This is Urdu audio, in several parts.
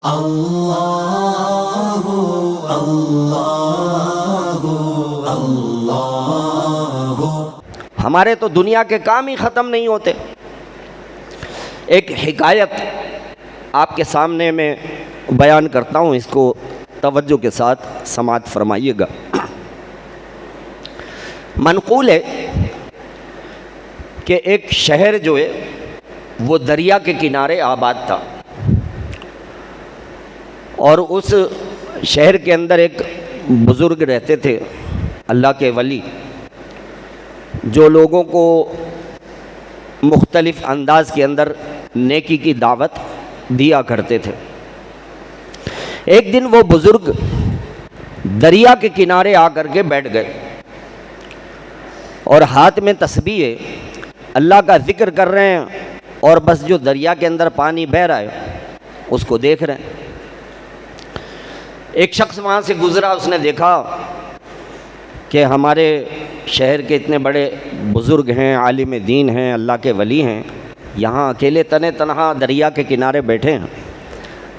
اللہ اللہ اللہ۔ ہمارے تو دنیا کے کام ہی ختم نہیں ہوتے۔ ایک حکایت آپ کے سامنے میں بیان کرتا ہوں، اس کو توجہ کے ساتھ سماعت فرمائیے گا۔ منقول ہے کہ ایک شہر جو ہے وہ دریا کے کنارے آباد تھا، اور اس شہر کے اندر ایک بزرگ رہتے تھے، اللہ کے ولی، جو لوگوں کو مختلف انداز کے اندر نیکی کی دعوت دیا کرتے تھے۔ ایک دن وہ بزرگ دریا کے کنارے آ کر کے بیٹھ گئے اور ہاتھ میں تسبیح ہے، اللہ کا ذکر کر رہے ہیں، اور بس جو دریا کے اندر پانی بہہ رہا ہے اس کو دیکھ رہے ہیں۔ ایک شخص وہاں سے گزرا، اس نے دیکھا کہ ہمارے شہر کے اتنے بڑے بزرگ ہیں، عالم دین ہیں، اللہ کے ولی ہیں، یہاں اکیلے تنے تنہا دریا کے کنارے بیٹھے ہیں۔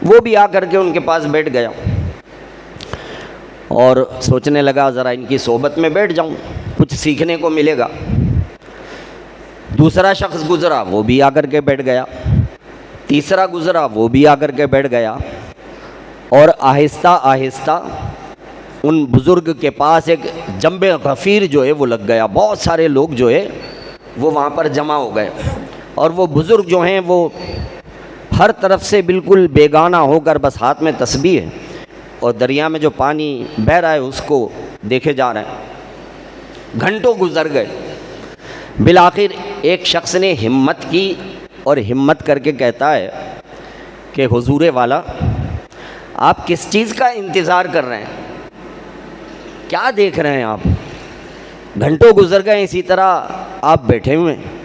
وہ بھی آ کر کے ان کے پاس بیٹھ گیا اور سوچنے لگا ذرا ان کی صحبت میں بیٹھ جاؤں، کچھ سیکھنے کو ملے گا۔ دوسرا شخص گزرا، وہ بھی آ کر کے بیٹھ گیا۔ تیسرا گزرا، وہ بھی آ کر کے بیٹھ گیا، اور آہستہ آہستہ ان بزرگ کے پاس ایک جنب غفیر جو ہے وہ لگ گیا۔ بہت سارے لوگ جو ہے وہ وہاں پر جمع ہو گئے، اور وہ بزرگ جو ہیں وہ ہر طرف سے بالکل بیگانہ ہو کر بس ہاتھ میں تسبیح ہے اور دریا میں جو پانی بہہ رہا ہے اس کو دیکھے جا رہے ہیں۔ گھنٹوں گزر گئے، بالآخر ایک شخص نے ہمت کی اور ہمت کر کے کہتا ہے کہ حضور والا، آپ کس چیز کا انتظار کر رہے ہیں؟ کیا دیکھ رہے ہیں آپ؟ گھنٹوں گزر گئے اسی طرح آپ بیٹھے ہوئے ہیں۔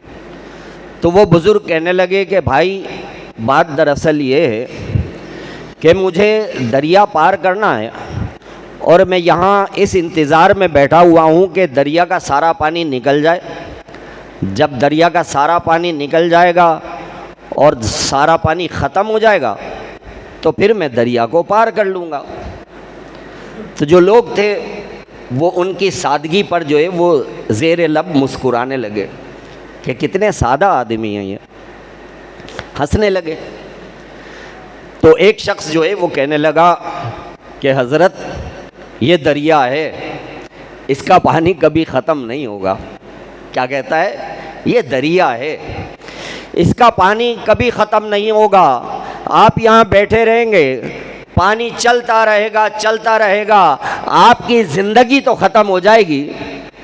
تو وہ بزرگ کہنے لگے کہ بھائی، بات دراصل یہ ہے کہ مجھے دریا پار کرنا ہے، اور میں یہاں اس انتظار میں بیٹھا ہوا ہوں کہ دریا کا سارا پانی نکل جائے۔ جب دریا کا سارا پانی نکل جائے گا اور سارا پانی ختم ہو جائے گا تو پھر میں دریا کو پار کر لوں گا۔ تو جو لوگ تھے وہ ان کی سادگی پر جو ہے وہ زیر لب مسکرانے لگے کہ کتنے سادہ آدمی ہیں یہ، ہنسنے لگے۔ تو ایک شخص جو ہے وہ کہنے لگا کہ حضرت، یہ دریا ہے، اس کا پانی کبھی ختم نہیں ہوگا۔ کیا کہتا ہے؟ یہ دریا ہے، اس کا پانی کبھی ختم نہیں ہوگا۔ آپ یہاں بیٹھے رہیں گے، پانی چلتا رہے گا چلتا رہے گا، آپ کی زندگی تو ختم ہو جائے گی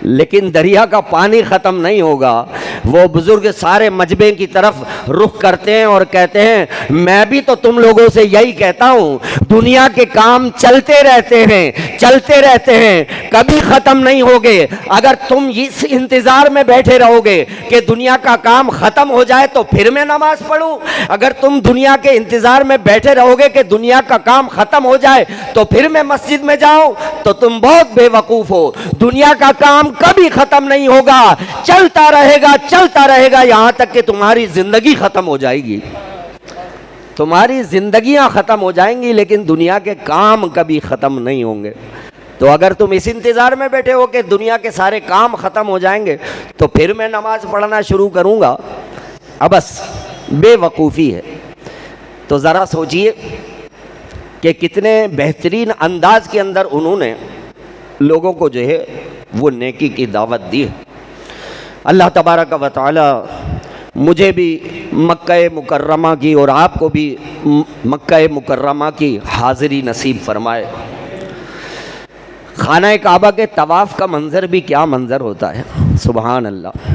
لیکن دریا کا پانی ختم نہیں ہوگا۔ وہ بزرگ سارے مجمع کی طرف رخ کرتے ہیں اور کہتے ہیں، میں بھی تو تم لوگوں سے یہی کہتا ہوں، دنیا کے کام چلتے رہتے ہیں چلتے رہتے ہیں، کبھی ختم نہیں ہوگے۔ اگر تم اس انتظار میں بیٹھے رہو گے کہ دنیا کا کام ختم ہو جائے تو پھر میں نماز پڑھوں، اگر تم دنیا کے انتظار میں بیٹھے رہو گے کہ دنیا کا کام ختم ہو جائے تو پھر میں مسجد میں جاؤں، تو تم بہت بے وقوف ہو۔ دنیا کا کام کبھی ختم نہیں ہوگا، چلتا رہے گا یہاں تک کہ تمہاری زندگی ختم ہو جائے گی۔ تمہاری زندگیاں ختم ہو جائیں گی لیکن دنیا کے کام کبھی ختم نہیں ہوں گے۔ تو اگر تم اس انتظار میں بیٹھے ہو کہ دنیا کے سارے کام ختم ہو جائیں گے تو پھر میں نماز پڑھنا شروع کروں گا، ابس بے وقوفی ہے۔ تو ذرا سوچئے کہ کتنے بہترین انداز کے اندر انہوں نے لوگوں کو جو ہے وہ نیکی کی دعوت دی ہے۔ اللہ تبارک و تعالی مجھے بھی مکہ مکرمہ کی اور آپ کو بھی مکہ مکرمہ کی حاضری نصیب فرمائے۔ خانہ کعبہ کے طواف کا منظر بھی کیا منظر ہوتا ہے، سبحان اللہ۔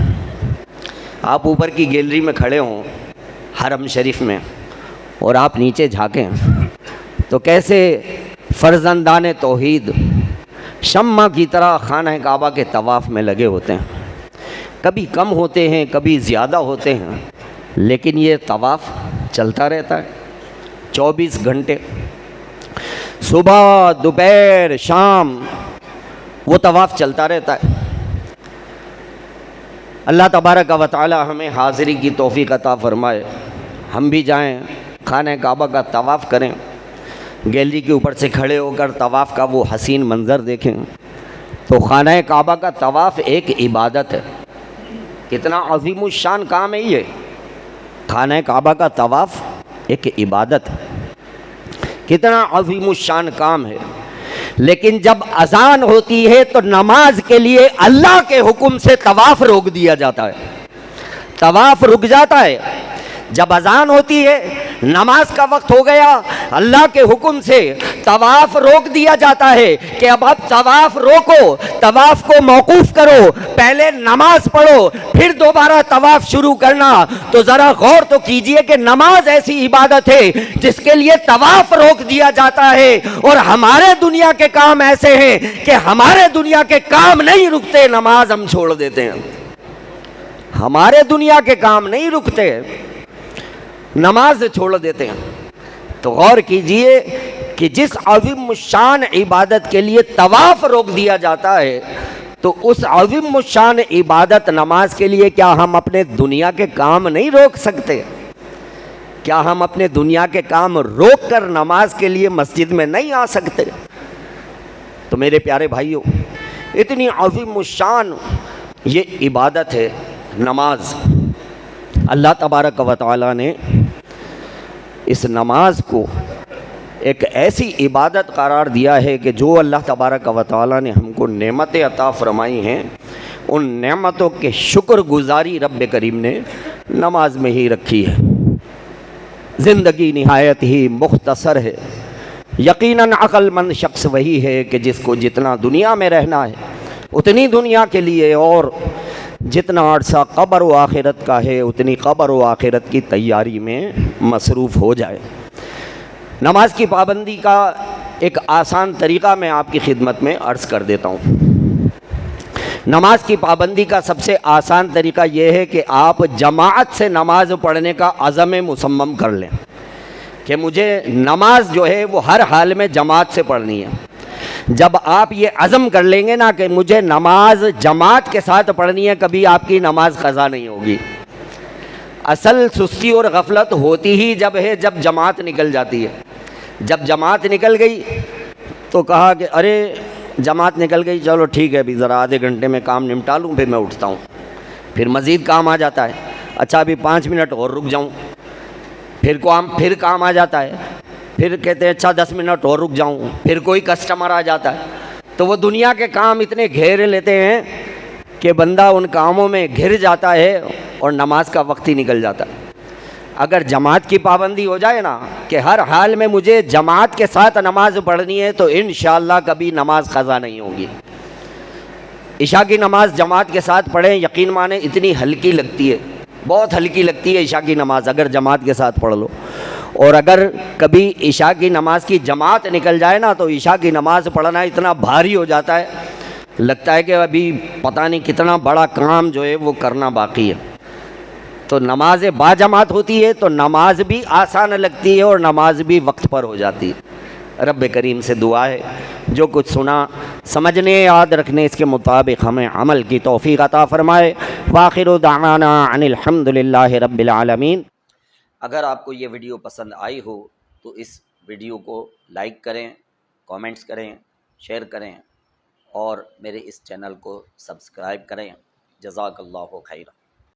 آپ اوپر کی گیلری میں کھڑے ہوں حرم شریف میں اور آپ نیچے جھانکیں تو کیسے فرزندان توحید شمع کی طرح خانہ کعبہ کے طواف میں لگے ہوتے ہیں۔ کبھی کم ہوتے ہیں کبھی زیادہ ہوتے ہیں، لیکن یہ طواف چلتا رہتا ہے 24 گھنٹے، صبح دوپہر شام وہ طواف چلتا رہتا ہے۔ اللہ تبارک و تعالی ہمیں حاضری کی توفیق عطا فرمائے، ہم بھی جائیں خانہ کعبہ کا طواف کریں گیلری کے اوپر سے کھڑے ہو کر طواف کا وہ حسین منظر دیکھیں تو خانہ کعبہ کا طواف ایک عبادت ہے. کتنا عظیم الشان کام ہے یہ. خانہ کعبہ کا طواف ایک عبادت ہے, کتنا عظیم الشان کام ہے. لیکن جب اذان ہوتی ہے تو نماز کے لیے اللہ کے حکم سے طواف روک دیا جاتا ہے. طواف رک جاتا ہے. جب اذان ہوتی ہے, نماز کا وقت ہو گیا, اللہ کے حکم سے طواف روک دیا جاتا ہے کہ اب آپ طواف روکو, طواف کو موقوف کرو, پہلے نماز پڑھو پھر دوبارہ طواف شروع کرنا. تو ذرا غور تو کیجئے کہ نماز ایسی عبادت ہے جس کے لیے طواف روک دیا جاتا ہے, اور ہمارے دنیا کے کام ایسے ہیں کہ ہمارے دنیا کے کام نہیں رکتے, نماز ہم چھوڑ دیتے ہیں. ہمارے دنیا کے کام نہیں رکتے, نماز چھوڑ دیتے ہیں. تو غور کیجئے کہ جس عظیم الشان عبادت کے لیے طواف روک دیا جاتا ہے, تو اس عظیم الشان عبادت نماز کے لیے کیا ہم اپنے دنیا کے کام نہیں روک سکتے؟ کیا ہم اپنے دنیا کے کام روک کر نماز کے لیے مسجد میں نہیں آ سکتے؟ تو میرے پیارے بھائیوں, اتنی عظیم الشان یہ عبادت ہے نماز. اللہ تبارک و تعالیٰ نے اس نماز کو ایک ایسی عبادت قرار دیا ہے کہ جو اللہ تبارک و تعالیٰ نے ہم کو نعمتیں عطا فرمائی ہیں, ان نعمتوں کے شکر گزاری رب کریم نے نماز میں ہی رکھی ہے. زندگی نہایت ہی مختصر ہے. یقیناً عقل مند شخص وہی ہے کہ جس کو جتنا دنیا میں رہنا ہے اتنی دنیا کے لیے, اور جتنا عرصہ قبر و آخرت کا ہے اتنی قبر و آخرت کی تیاری میں مصروف ہو جائے. نماز کی پابندی کا ایک آسان طریقہ میں آپ کی خدمت میں عرض کر دیتا ہوں. نماز کی پابندی کا سب سے آسان طریقہ یہ ہے کہ آپ جماعت سے نماز پڑھنے کا عزم مصمم کر لیں کہ مجھے نماز جو ہے وہ ہر حال میں جماعت سے پڑھنی ہے. جب آپ یہ عزم کر لیں گے نا کہ مجھے نماز جماعت کے ساتھ پڑھنی ہے, کبھی آپ کی نماز قضا نہیں ہوگی. اصل سستی اور غفلت ہوتی ہی جب ہے جب جماعت نکل جاتی ہے. جب جماعت نکل گئی تو کہا کہ ارے جماعت نکل گئی, چلو ٹھیک ہے ابھی ذرا آدھے گھنٹے میں کام نمٹا لوں پھر میں اٹھتا ہوں. پھر مزید کام آ جاتا ہے, اچھا ابھی 5 منٹ اور رک جاؤں, پھر کام آ جاتا ہے, پھر کہتے ہیں اچھا 10 منٹ اور رک جاؤں, پھر کوئی کسٹمر آ جاتا ہے. تو وہ دنیا کے کام اتنے گھیر لیتے ہیں کہ بندہ ان کاموں میں گھر جاتا ہے اور نماز کا وقت ہی نکل جاتا ہے. اگر جماعت کی پابندی ہو جائے نا کہ ہر حال میں مجھے جماعت کے ساتھ نماز پڑھنی ہے, تو انشاءاللہ کبھی نماز قضا نہیں ہوگی. عشاء کی نماز جماعت کے ساتھ پڑھیں, یقین مانیں اتنی ہلکی لگتی ہے, بہت ہلکی لگتی ہے عشاء کی نماز اگر جماعت کے ساتھ پڑھ لو. اور اگر کبھی عشاء کی نماز کی جماعت نکل جائے نا تو عشاء کی نماز پڑھنا اتنا بھاری ہو جاتا ہے, لگتا ہے کہ ابھی پتہ نہیں کتنا بڑا کام جو ہے وہ کرنا باقی ہے. تو نماز با جماعت ہوتی ہے تو نماز بھی آسان لگتی ہے اور نماز بھی وقت پر ہو جاتی ہے. رب کریم سے دعا ہے جو کچھ سنا سمجھنے یاد رکھنے اس کے مطابق ہمیں عمل کی توفیق عطا فرمائے. وآخر دعوانا ان الحمد للہ رب العالمین. اگر آپ کو یہ ویڈیو پسند آئی ہو تو اس ویڈیو کو لائک کریں, کامنٹس کریں, شیئر کریں اور میرے اس چینل کو سبسکرائب کریں. جزاک اللہ خیرا.